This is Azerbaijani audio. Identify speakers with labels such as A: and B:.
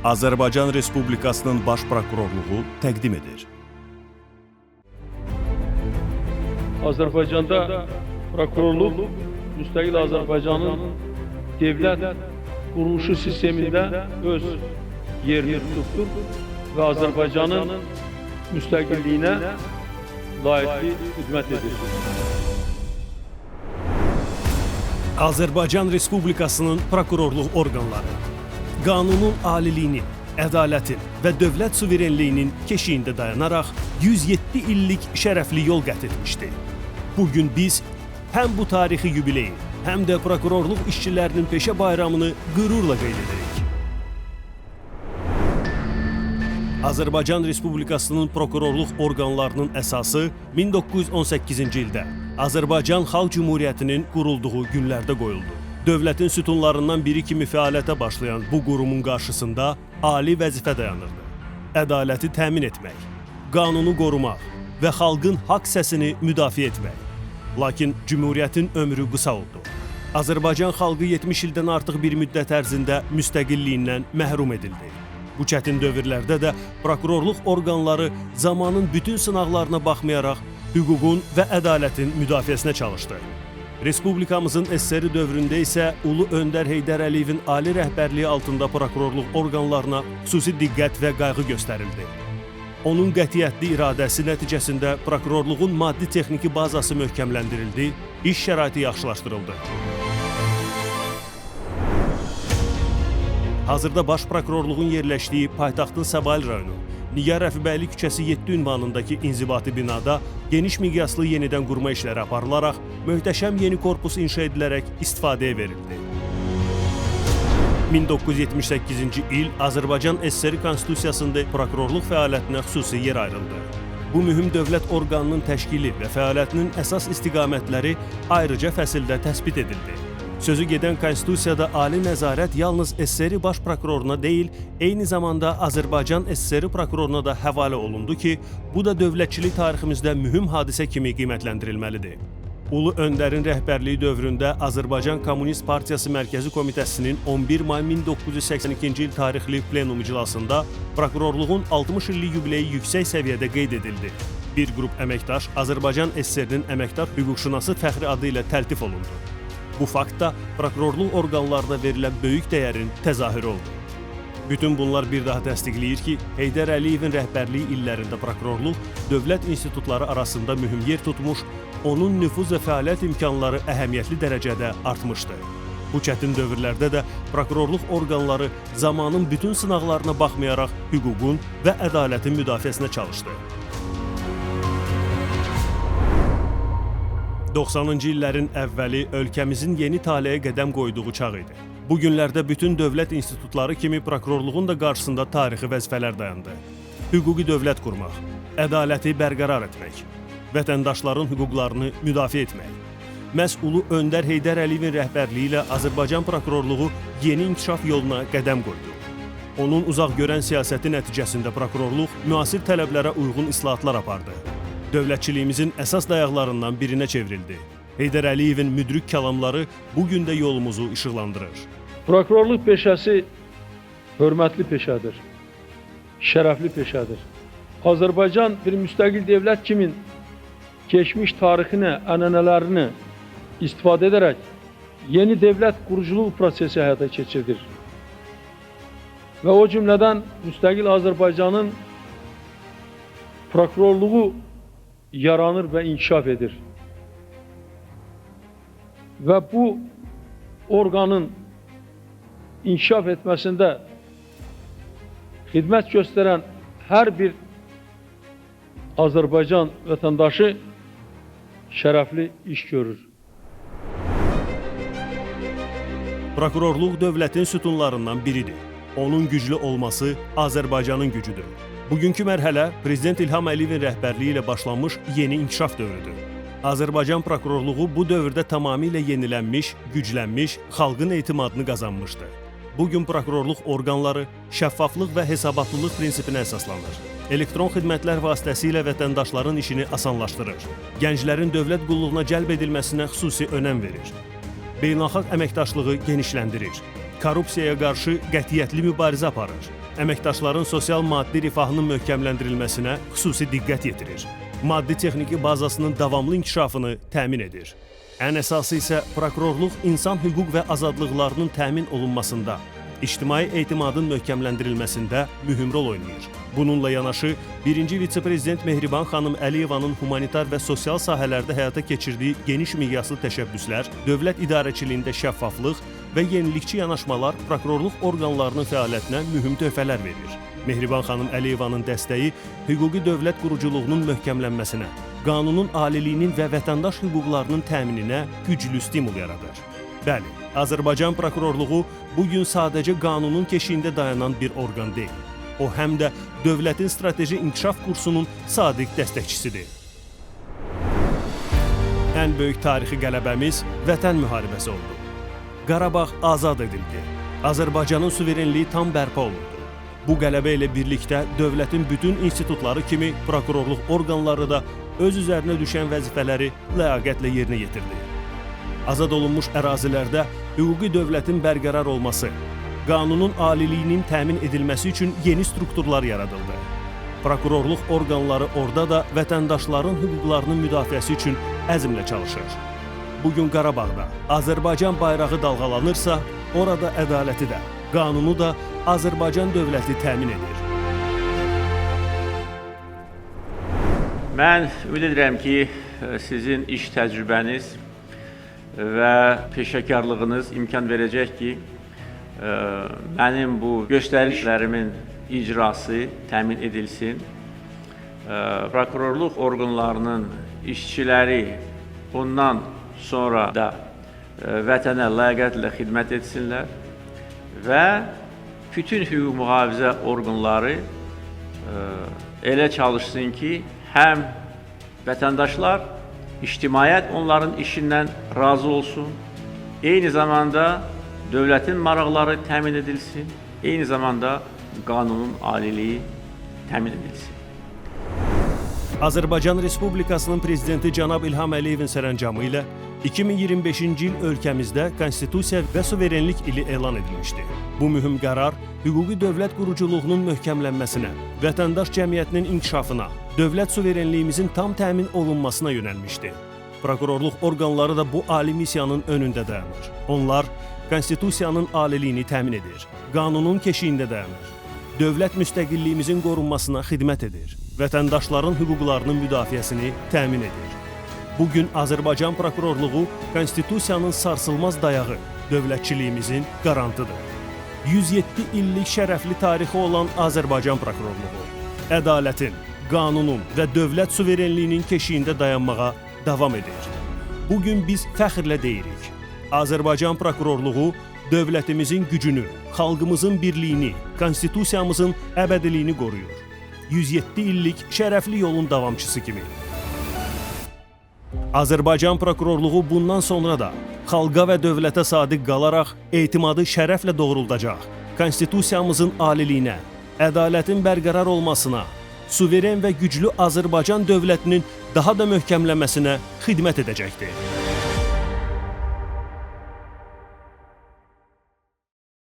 A: Azərbaycan Respublikasının Baş Prokurorluğu təqdim edir.
B: Azərbaycanda prokurorluq müstəqil Azərbaycanın devlət quruluşu sistemində öz yerini tutubdur və Azərbaycanın müstəqilliyinə layiqli xidmət edir.
A: Azərbaycan Respublikasının prokurorluq orqanları qanunun aliliyini, ədalətin və dövlət suverenliyinin keşiyində dayanaraq 107 illik şərəfli yol qət etmişdir. Bugün biz həm bu tarixi yubileyi, həm də prokurorluq işçilərinin peşə bayramını qürurla qeyd edirik. Azərbaycan Respublikasının prokurorluq orqanlarının əsası 1918-ci ildə Azərbaycan Xalq Cümhuriyyətinin qurulduğu günlərdə qoyuldu. Dövlətin sütunlarından biri kimi fəaliyyətə başlayan bu qurumun qarşısında ali vəzifə dayanırdı. Ədaləti təmin etmək, qanunu qorumaq və xalqın haqq səsini müdafiə etmək. Lakin Cümhuriyyətin ömrü qısa oldu. Azərbaycan xalqı 70 ildən artıq bir müddət ərzində müstəqilliyindən məhrum edildi. Bu çətin dövrlərdə də prokurorluq orqanları zamanın bütün sınaqlarına baxmayaraq hüququn və ədalətin müdafiəsinə çalışdı. Respublikamızın SSR dövründə isə Ulu Öndər Heydər Əliyevin ali rəhbərliyi altında prokurorluq orqanlarına xüsusi diqqət və qayğı göstərildi. Onun qətiyyətli iradəsi nəticəsində prokurorluğun maddi-texniki bazası möhkəmləndirildi, iş şəraiti yaxşılaşdırıldı. Hazırda Baş Prokurorluğun yerləşdiyi paytaxtın Səbail rayonu, Nigar Rəfibəyli küçəsi 7 ünvanındakı inzibati binada geniş miqyaslı yenidən qurma işləri aparılaraq, möhtəşəm yeni korpus inşa edilərək istifadəyə verildi. 1978-ci il Azərbaycan SSR Konstitusiyasında prokurorluq fəaliyyətinə xüsusi yer ayrıldı. Bu mühüm dövlət orqanının təşkili və fəaliyyətinin əsas istiqamətləri ayrıca fəsildə təsbit edildi. Sözü gedən Konstitusiyada ali nəzarət yalnız SSR Baş Prokuroruna deyil, eyni zamanda Azərbaycan SSR Prokuroruna da həvalə olundu ki, bu da dövlətçilik tariximizdə mühüm hadisə kimi qiymətləndirilməlidir. Ulu Öndərin rəhbərliyi dövründə Azərbaycan Kommunist Partiyası Mərkəzi Komitəsinin 11 may 1982-ci il tarixli plenum iclasında prokurorluğun 60 illik yubileyi yüksək səviyyədə qeyd edildi. Bir qrup əməkdaş Azərbaycan SSR-nin əməkdar hüquqşünası fəxri adı ilə təltif olundu. Bu fakt da prokurorluq orqanlarına verilən böyük dəyərin təzahürü oldu. Bütün bunlar bir daha təsdiqləyir ki, Heydər Əliyevin rəhbərliyi illərində prokurorluq dövlət institutları arasında mühüm yer tutmuş, onun nüfuz və fəaliyyət imkanları əhəmiyyətli dərəcədə artmışdı. Bu çətin dövrlərdə də prokurorluq orqanları zamanın bütün sınaqlarına baxmayaraq hüququn və ədalətin müdafiəsinə çalışdı. 90-cı illərin əvvəli ölkəmizin yeni taleyə qədəm qoyduğu çağ idi. Bu günlərdə bütün dövlət institutları kimi prokurorluğun da qarşısında tarixi vəzifələr dayandı. Hüquqi dövlət qurmaq, ədaləti bərqərar etmək, vətəndaşların hüquqlarını müdafiə etmək. Məhz Ulu Öndər Heydər Əliyevin rəhbərliyi ilə Azərbaycan prokurorluğu yeni inkişaf yoluna qədəm qoydu. Onun uzaq görən siyasəti nəticəsində prokurorluq müasir tələblərə uyğun islahatlar apardı. Dövlətçiliyimizin əsas dayaqlarından birinə çevrildi. Heydər Əliyevin müdrik kəlamları bugün də yolumuzu işıqlandırır.
B: Prokurorluq peşəsi hörmətli peşədir, şərəfli peşədir. Azərbaycan bir müstəqil dövlət kimi keçmiş tarixini, ənənələrini istifadə edərək yeni dövlət quruculuq prosesi həyata keçirdir. Və o cümlədən müstəqil Azərbaycanın prokurorluğu yaranır və inkişaf edir. Və bu orqanın inkişaf etməsində xidmət göstərən hər bir Azərbaycan vətəndaşı şərəfli iş görür.
A: Prokurorluq dövlətin sütunlarından biridir. Onun güclü olması Azərbaycanın gücüdür. Bugünkü mərhələ Prezident İlham Əliyevin rəhbərliyi ilə başlanmış yeni inkişaf dövrüdür. Azərbaycan prokurorluğu bu dövrdə tamamilə yenilənmiş, güclənmiş, xalqın etimadını qazanmışdı. Bugün prokurorluq orqanları şəffaflıq və hesabatlılıq prinsipinə əsaslanır. Elektron xidmətlər vasitəsilə vətəndaşların işini asanlaşdırır. Gənclərin dövlət qulluğuna cəlb edilməsinə xüsusi önəm verir. Beynəlxalq əməkdaşlığı genişləndirir. Korrupsiyaya qarşı qətiyyətli mübarizə aparır. əməkdaşların sosial-maddi rifahının möhkəmləndirilməsinə xüsusi diqqət yetirir. Maddi-texniki bazasının davamlı inkişafını təmin edir. Ən əsası isə prokurorluq insan hüquq və azadlıqlarının təmin olunmasında, ictimai etimadın möhkəmləndirilməsində mühüm rol oynayır. Bununla yanaşı, 1-ci vitse-prezident Mehriban xanım Əliyevanın humanitar və sosial sahələrdə həyata keçirdiyi geniş miqyaslı təşəbbüslər, dövlət idarəçiliyində şəffaflıq və yenilikçi yanaşmalar prokurorluq orqanlarının fəaliyyətinə mühüm töhfələr verir. Mehriban xanım Əliyevanın dəstəyi hüquqi dövlət quruculuğunun möhkəmlənməsinə, qanunun aliliyinin və vətəndaş hüquqlarının təmininə güclü stimul yaradır. Bəli, Azərbaycan prokurorluğu bugün sadəcə qanunun keşiyində dayanan bir orqan deyil. O həm də dövlətin strateji inkişaf kursunun sadiq dəstəkçisidir. Ən böyük tarixi qələbəmiz Vətən müharibəsi oldu. Qarabağ azad edildi. Azərbaycanın suverenliyi tam bərpa olundu. Bu qələbə ilə birlikdə dövlətin bütün institutları kimi prokurorluq orqanları da öz üzərinə düşən vəzifələri ləyaqətlə yerinə yetirdi. Azad olunmuş ərazilərdə hüquqi dövlətin bərqərar olması, qanunun aliliyinin təmin edilməsi üçün yeni strukturlar yaradıldı. Prokurorluq orqanları orada da vətəndaşların hüquqlarının müdafiəsi üçün əzmlə çalışır. Bugün Qarabağda Azərbaycan bayrağı dalğalanırsa, orada ədaləti də, qanunu da Azərbaycan dövləti təmin edir.
C: Mən ümid edirəm ki, sizin iş təcrübəniz və peşəkarlığınız imkan verəcək ki, mənim bu göstərişlərimin icrası təmin edilsin. Prokurorluq orqanlarının işçiləri bundan sonra da vətənə ləyaqətlə xidmət etsinlər və bütün hüquq mühafizə orqanları elə çalışsın ki, həm vətəndaşlar, ictimaiyyət onların işindən razı olsun, eyni zamanda dövlətin maraqları təmin edilsin, eyni zamanda qanunun aliliyi təmin edilsin.
A: Azərbaycan Respublikasının Prezidenti cənab İlham Əliyevin sərəncamı ilə 2025-ci il ölkəmizdə Konstitusiya və Suverenlik ili elan edilmişdi. Bu mühüm qərar hüquqi dövlət quruculuğunun möhkəmlənməsinə, vətəndaş cəmiyyətinin inkişafına, dövlət suverenliyimizin tam təmin olunmasına yönəlmişdi. Prokurorluq orqanları da bu ali missiyanın önündə dayanır. Onlar Konstitusiyanın aliliyini təmin edir, qanunun keşiyində dayanır, dövlət müstəqilliyimizin qorunmasına xidmət edir, vətəndaşların hüquqlarının müdafiəsini təmin edir. Bugün Azərbaycan prokurorluğu Konstitusiyanın sarsılmaz dayağı, dövlətçiliyimizin qarantıdır. 107 illik şərəfli tarixi olan Azərbaycan prokurorluğu, ədalətin, qanunun və dövlət suverenliyinin keşiyində dayanmağa davam edir. Bugün biz fəxrlə deyirik, Azərbaycan prokurorluğu dövlətimizin gücünü, xalqımızın birliyini, konstitusiyamızın əbədiliyini qoruyur. 107 illik şərəfli yolun davamçısı kimi. Azərbaycan prokurorluğu bundan sonra da xalqa və dövlətə sadiq qalaraq etimadı şərəflə doğruldacaq, konstitusiyamızın aliliyinə, ədalətin bərqərar olmasına, suveren və güclü Azərbaycan dövlətinin daha da möhkəmlənməsinə xidmət edəcəkdir.